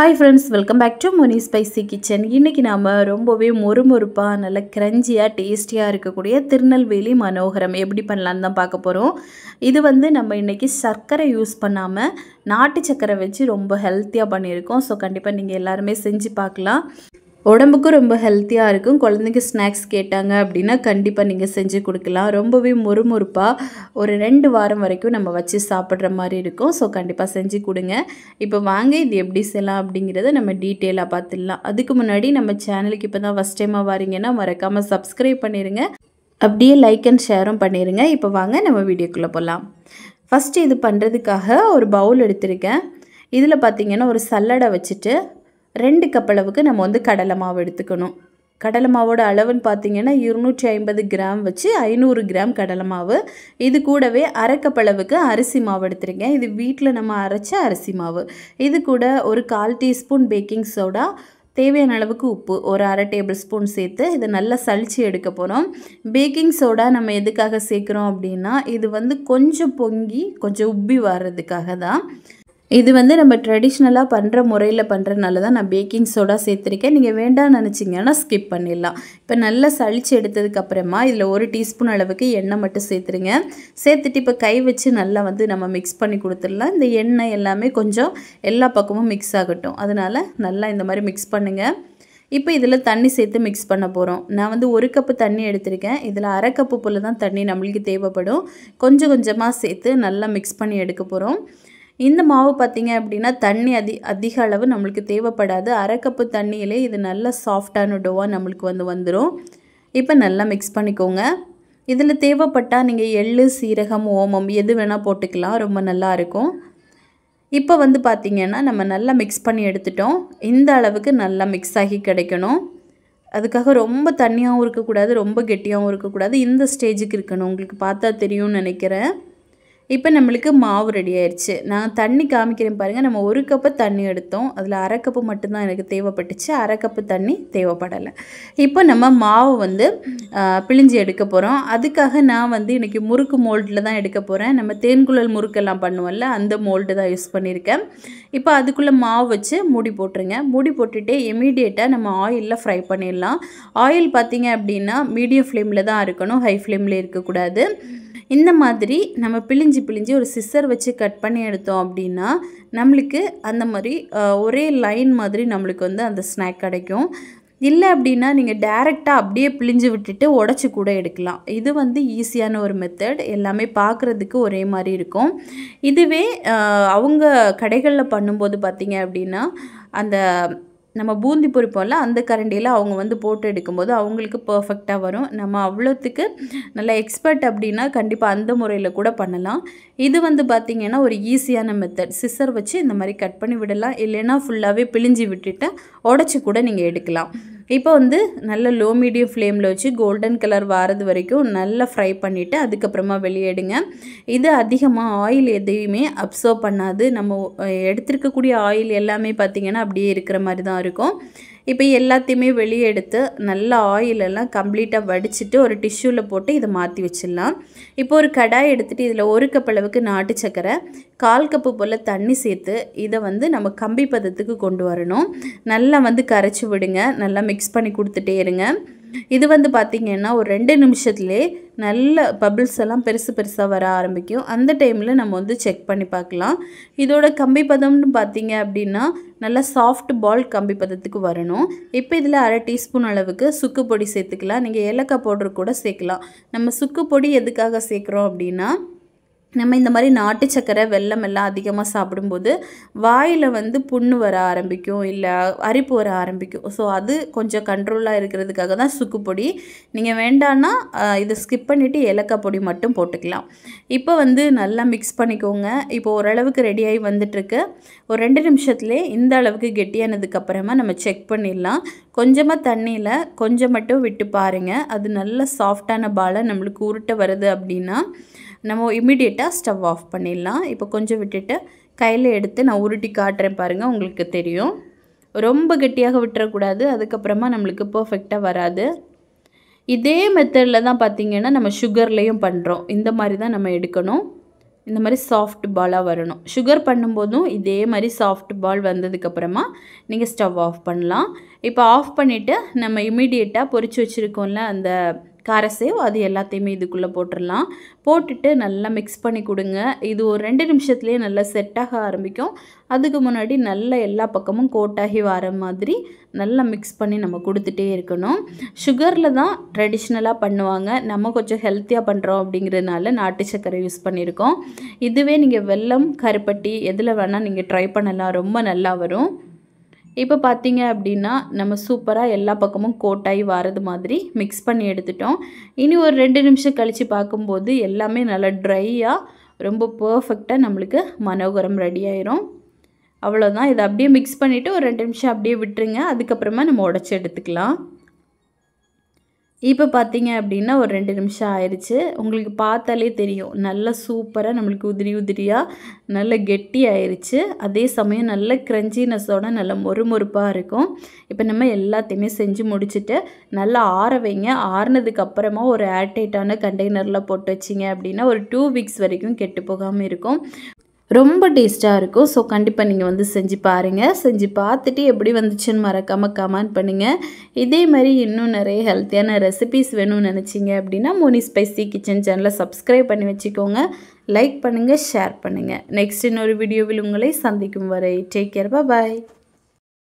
Hi friends, welcome back to Muni spicy kitchen. இன்றைக்கி நாம் ரொம்பவே மொறுமொறுப்பாக நல்ல க்ரன்ச்சியாக டேஸ்டியாக இருக்கக்கூடிய திருநெல்வேலி மனோகரம் எப்படி பண்ணலான்னு தான் பார்க்க போகிறோம். இது நம்ம இன்றைக்கி சர்க்கரை யூஸ் பண்ணாமல் நாட்டு சர்க்கரை வச்சு ரொம்ப ஹெல்த்தியாக பண்ணியிருக்கோம். ஸோ கண்டிப்பாக நீங்கள் எல்லாருமே செஞ்சு பார்க்கலாம். உடம்புக்கும் ரொம்ப ஹெல்த்தியாக இருக்கும். குழந்தைங்க ஸ்நாக்ஸ் கேட்டாங்க அப்படின்னா கண்டிப்பாக நீங்கள் செஞ்சு கொடுக்கலாம். ரொம்பவே மொறுமொறுப்பாக ஒரு 2 வாரம் வரைக்கும் நம்ம வச்சு சாப்பிட்ற மாதிரி இருக்கும். ஸோ கண்டிப்பாக செஞ்சு கொடுங்க. இப்போ வாங்க இது எப்படி செய்யலாம் அப்படிங்கிறத நம்ம டீட்டெயிலாக பார்த்துடலாம். அதுக்கு முன்னாடி நம்ம சேனலுக்கு இப்போ தான் ஃபஸ்ட் டைமாக வாரீங்கன்னா மறக்காமல் சப்ஸ்கிரைப் பண்ணிடுங்க. அப்படியே லைக் அண்ட் ஷேரும் பண்ணிடுங்க. இப்போ வாங்க நம்ம வீடியோக்குள்ளே போகலாம். ஃபஸ்ட்டு இது பண்ணுறதுக்காக ஒரு பவுல் எடுத்திருக்கேன். இதில் பார்த்திங்கன்னா ஒரு சல்லடை வச்சுட்டு 2 கப் அளவுக்கு நம்ம கடலை மாவு எடுத்துக்கணும். கடலை மாவோட அளவுன்னு பார்த்திங்கன்னா 250 கிராம் வச்சு 500 கிராம் கடலை மாவு. இது கூடவே அரை கப் அளவுக்கு அரிசி மாவு எடுத்துருக்கேன். இது வீட்டில் நம்ம அரைச்ச அரிசி மாவு. இது கூட ஒரு 1/4 டீஸ்பூன் பேக்கிங் சோடா, தேவையான அளவுக்கு உப்பு, ஒரு அரை டேபிள் ஸ்பூன் சேர்த்து இதை நல்லா சளிச்சு எடுக்க போகிறோம். பேக்கிங் சோடா நம்ம எதுக்காக சேர்க்குறோம் அப்படின்னா இது கொஞ்சம் பொங்கி கொஞ்சம் உப்பி வர்றதுக்காக தான். இது நம்ம ட்ரெடிஷ்னலாக பண்ணுற முறையில் பண்ணுறதுனால தான் நான் பேக்கிங் சோடா சேர்த்துருக்கேன். நீங்கள் வேண்டாம்னு நினச்சிங்கன்னா ஸ்கிப் பண்ணிடலாம். இப்போ நல்லா சளிச்சு எடுத்ததுக்கப்புறமா இதில் 1 டீஸ்பூன் அளவுக்கு எண்ணெய் மட்டும் சேர்த்துருங்க. சேர்த்துட்டு இப்போ கை வச்சு நல்லா நம்ம மிக்ஸ் பண்ணி கொடுத்துடலாம். இந்த எண்ணெய் எல்லாமே கொஞ்சம் எல்லா பக்கமும் மிக்ஸ் ஆகட்டும். அதனால் நல்லா இந்த மாதிரி மிக்ஸ் பண்ணுங்கள். இப்போ இதில் தண்ணி சேர்த்து மிக்ஸ் பண்ண போகிறோம். நான் 1 கப்பு தண்ணி எடுத்திருக்கேன். இதில் அரை கப்பு போல் தான் தண்ணி நம்மளுக்கு தேவைப்படும். கொஞ்சம் கொஞ்சமாக சேர்த்து நல்லா மிக்ஸ் பண்ணி எடுக்க போகிறோம். இந்த மாவு பார்த்திங்க அப்படின்னா தண்ணி அதிக அளவு நம்மளுக்கு தேவைப்படாது. அரை கப்பு தண்ணியிலே இது நல்ல சாஃப்டான டோவாக நம்மளுக்கு வந்துடும். இப்போ நல்லா மிக்ஸ் பண்ணிக்கோங்க. இதில் தேவைப்பட்டால் நீங்கள் எள்ளு, சீரகம், ஓமம் எது வேணால் போட்டுக்கலாம். ரொம்ப நல்லாயிருக்கும். இப்போ பார்த்திங்கன்னா நம்ம நல்லா மிக்ஸ் பண்ணி எடுத்துட்டோம். இந்த அளவுக்கு நல்லா மிக்ஸ் ஆகி கிடைக்கணும். அதுக்காக ரொம்ப தண்ணியாகவும் இருக்கக்கூடாது, ரொம்ப கெட்டியாகவும் இருக்கக்கூடாது. இந்த ஸ்டேஜுக்கு இருக்கணும். உங்களுக்கு பார்த்தா தெரியும்னு நினைக்கிறேன். இப்போ நம்மளுக்கு மாவு ரெடி ஆயிடுச்சு. நான் தண்ணி காமிக்கிறேன் பாருங்கள். நம்ம 1 கப்பு தண்ணி எடுத்தோம். அதில் அரை கப்பு மட்டும்தான் எனக்கு தேவைப்பட்டுச்சு. அரை கப்பு தண்ணி தேவைப்படலை. இப்போ நம்ம மாவு பிழிஞ்சு எடுக்க போகிறோம். அதுக்காக நான் இன்றைக்கி முறுக்கு மோல்டில் தான் எடுக்க போகிறேன். நம்ம தேன்குழல் முறுக்கெல்லாம் பண்ணுவோம்ல, அந்த மோல்டு தான் யூஸ் பண்ணியிருக்கேன். இப்போ அதுக்குள்ளே மாவு வச்சு மூடி போட்டுருங்க. மூடி போட்டுட்டு இமீடியட்டாக நம்ம ஆயிலில் ஃப்ரை பண்ணிடலாம். ஆயில் பார்த்திங்க அப்படின்னா மீடியம் ஃப்ளேமில் தான் இருக்கணும், ஹை ஃப்ளேமில் இருக்கக்கூடாது. இந்த மாதிரி நம்ம பிழிஞ்சு ஒரு சிசர் வச்சு கட் பண்ணி எடுத்தோம் அப்படின்னா நம்மளுக்கு அந்த மாதிரி ஒரே லைன் மாதிரி நம்மளுக்கு அந்த ஸ்நாக் கிடைக்கும். இல்லை அப்படின்னா நீங்கள் டைரெக்டாக அப்படியே பிழிஞ்சு விட்டுட்டு உடச்சி கூட எடுக்கலாம். இது ஈஸியான ஒரு மெத்தட். எல்லாமே பார்க்குறதுக்கு ஒரே மாதிரி இருக்கும். இதுவே அவங்க கடைகளில் பண்ணும்போது பார்த்திங்க அப்படின்னா அந்த நம்ம பூந்தி பொரிப்போம்ல, அந்த கரண்டியில் அவங்க போட்டு எடுக்கும்போது அவங்களுக்கு பர்ஃபெக்டாக வரும். நம்ம அவ்வளோத்துக்கு நல்லா எக்ஸ்பர்ட் அப்படின்னா கண்டிப்பாக அந்த முறையில் கூட பண்ணலாம். இது பார்த்திங்கன்னா ஒரு ஈஸியான மெத்தட். சிசர் வச்சு இந்த மாதிரி கட் பண்ணி விடலாம். இல்லைன்னா ஃபுல்லாகவே பிழிஞ்சு விட்டுட்டு உடச்சி கூட நீங்கள் எடுக்கலாம். இப்போ நல்ல லோ மீடியம் ஃப்ளேமில் வச்சு கோல்டன் கலர் வாரது வரைக்கும் நல்லா ஃப்ரை பண்ணிவிட்டு அதுக்கப்புறமா வெளியே எடுங்க. இது அதிகமாக ஆயில் எதையுமே அப்சர்வ் பண்ணாது. நம்ம எடுத்துருக்கக்கூடிய ஆயில் எல்லாமே பார்த்திங்கன்னா அப்படியே இருக்கிற மாதிரி தான் இருக்கும். இப்போ எல்லாத்தையுமே வெளியே எடுத்து நல்லா ஆயிலெல்லாம் கம்ப்ளீட்டாக வடிச்சிட்டு ஒரு டிஷ்யூவில் போட்டு இதை மாற்றி வச்சிடலாம். இப்போ ஒரு கடாய் எடுத்துகிட்டு இதில் 1 கப் அளவுக்கு நாட்டு சர்க்கரை, 1/4 கப்பு போல் தண்ணி சேர்த்து இதை நம்ம கம்பி பதத்துக்கு கொண்டு வரணும். நல்லா கரைச்சி விடுங்க. நல்லா மிக்ஸ் பண்ணி கொடுத்துட்டே இருங்க. இது பார்த்திங்கன்னா ஒரு 2 நிமிஷத்துலேயே நல்ல பபிள்ஸ் எல்லாம் பெருசாக வர ஆரம்பிக்கும். அந்த டைமில் நம்ம செக் பண்ணி பார்க்கலாம். இதோட கம்பி பதம்னு பார்த்திங்க அப்படின்னா நல்லா சாஃப்ட் பால் கம்பி பதத்துக்கு வரணும். இப்போ இதில் அரை டீஸ்பூன் அளவுக்கு சுக்கு பொடி சேர்த்துக்கலாம். நீங்கள் ஏலக்காய் பவுடர் கூட சேர்க்கலாம். நம்ம சுக்கு பொடி எதுக்காக சேர்க்குறோம் அப்படின்னா நம்ம இந்த மாதிரி நாட்டு சர்க்கரை, வெல்லம் எல்லாம் அதிகமாக சாப்பிடும்போது வாயில் புண்ணு வர ஆரம்பிக்கும், இல்லை அரிப்பு வர ஆரம்பிக்கும். ஸோ அது கொஞ்சம் கண்ட்ரோலாக இருக்கிறதுக்காக தான் சுக்கு பொடி. நீங்கள் வேண்டான்னா இதை ஸ்கிப் பண்ணிவிட்டு ஏலக்காய் பொடி மட்டும் போட்டுக்கலாம். இப்போ நல்லா மிக்ஸ் பண்ணிக்கோங்க. இப்போ ஓரளவுக்கு ரெடியாகி வந்துட்டுருக்கு. ஒரு 2 நிமிஷத்துலேயே இந்த அளவுக்கு கெட்டியானதுக்கப்புறமா நம்ம செக் பண்ணிடலாம். கொஞ்சமாக தண்ணியில் கொஞ்சம் மட்டும் விட்டு பாருங்கள். அது நல்ல சாஃப்டான பாலை நம்மளுக்கு உருட்ட வருது அப்படின்னா நம்ம இம்மிடியேட்டாக ஸ்டவ் ஆஃப் பண்ணிடலாம். இப்போ கொஞ்சம் விட்டுட்டு கையில் எடுத்து நான் உருட்டி காட்டுறேன் பாருங்கள், உங்களுக்கு தெரியும். ரொம்ப கெட்டியாக விட்டுறக்கூடாது. அதுக்கப்புறமா நம்மளுக்கு பர்ஃபெக்டாக வராது. இதே மெத்தடில் தான் பார்த்திங்கன்னா நம்ம சுகர்லேயும் பண்ணுறோம். இந்த மாதிரி தான் நம்ம எடுக்கணும். இந்த மாதிரி சாஃப்ட் பாலாக வரணும். சுகர் பண்ணும்போதும் இதே மாதிரி சாஃப்ட் பால் வந்ததுக்கப்புறமா நீங்கள் ஸ்டவ் ஆஃப் பண்ணலாம். இப்போ ஆஃப் பண்ணிவிட்டு நம்ம இமீடியட்டாக பொரிச்சு வச்சுருக்கோம்ல அந்த காரசேவ் அது எல்லாத்தையுமே இதுக்குள்ளே போட்டுடலாம். போட்டுட்டு நல்லா மிக்ஸ் பண்ணி கொடுங்க. இது ஒரு 2 நிமிஷத்துலேயே நல்லா செட்டாக ஆரம்பிக்கும். அதுக்கு முன்னாடி நல்லா எல்லா பக்கமும் கோட்டாகி வர மாதிரி நல்லா மிக்ஸ் பண்ணி நம்ம கொடுத்துட்டே இருக்கணும். சுகரில் தான் ட்ரெடிஷ்னலாக பண்ணுவாங்க. நம்ம கொஞ்சம் ஹெல்த்தியாக பண்ணுறோம் அப்படிங்கிறதுனால நாட்டு சர்க்கரை யூஸ் பண்ணியிருக்கோம். இதுவே நீங்கள் வெல்லம் கருப்பட்டி எதில் வேணால் நீங்கள் ட்ரை பண்ணலாம். ரொம்ப நல்லா வரும். இப்போ பார்த்தீங்க அப்படின்னா நம்ம சூப்பராக எல்லா பக்கமும் கோட்டாகி வரது மாதிரி மிக்ஸ் பண்ணி எடுத்துட்டோம். இனி ஒரு 2 நிமிஷம் கழித்து பார்க்கும்போது எல்லாமே நல்லா ட்ரையாக ரொம்ப பர்ஃபெக்டாக நம்மளுக்கு மனோகரம் ரெடி ஆயிரும். அவ்வளோதான். இதை அப்படியே மிக்ஸ் பண்ணிவிட்டு ஒரு 2 நிமிஷம் அப்படியே விட்டுருங்க. அதுக்கப்புறமா நம்ம உடச்சி எடுத்துக்கலாம். இப்போ பார்த்தீங்க அப்படின்னா ஒரு 2 நிமிஷம் ஆயிடுச்சு. உங்களுக்கு பார்த்தாலே தெரியும் நல்லா சூப்பராக நம்மளுக்கு உதிரி உதிரியாக நல்ல கெட்டி ஆயிடுச்சு. அதே சமயம் நல்ல க்ரன்ச்சினஸோட நல்ல மொறுமொறுப்பாக இருக்கும். இப்போ நம்ம எல்லாத்தையுமே செஞ்சு முடிச்சுட்டு நல்லா ஆற வைங்க. ஆறுனதுக்கப்புறமா ஒரு ஏர்டைட்டான கண்டெய்னரில் போட்டு வச்சிங்க அப்படின்னா ஒரு 2 வீக்ஸ் வரைக்கும் கெட்டு போகாமல் இருக்கும். ரொம்ப டேஸ்ட்டாக இருக்கும். ஸோ கண்டிப்பாக நீங்கள் வந்து செஞ்சு பாருங்கள். செஞ்சு பார்த்துட்டு எப்படி வந்துச்சுன்னு மறக்காமல் கமெண்ட் பண்ணுங்கள். இதே மாதிரி இன்னும் நிறைய ஹெல்த்தியான ரெசிபீஸ் வேணும்னு நினச்சிங்க அப்படின்னா மோனி ஸ்பைசி கிச்சன் சேனலை சப்ஸ்கிரைப் பண்ணி வச்சுக்கோங்க. லைக் பண்ணுங்கள், ஷேர் பண்ணுங்கள். நெக்ஸ்ட் இன்னொரு வீடியோவில் உங்களை சந்திக்கும் வரை டேக் கேர். பாய்.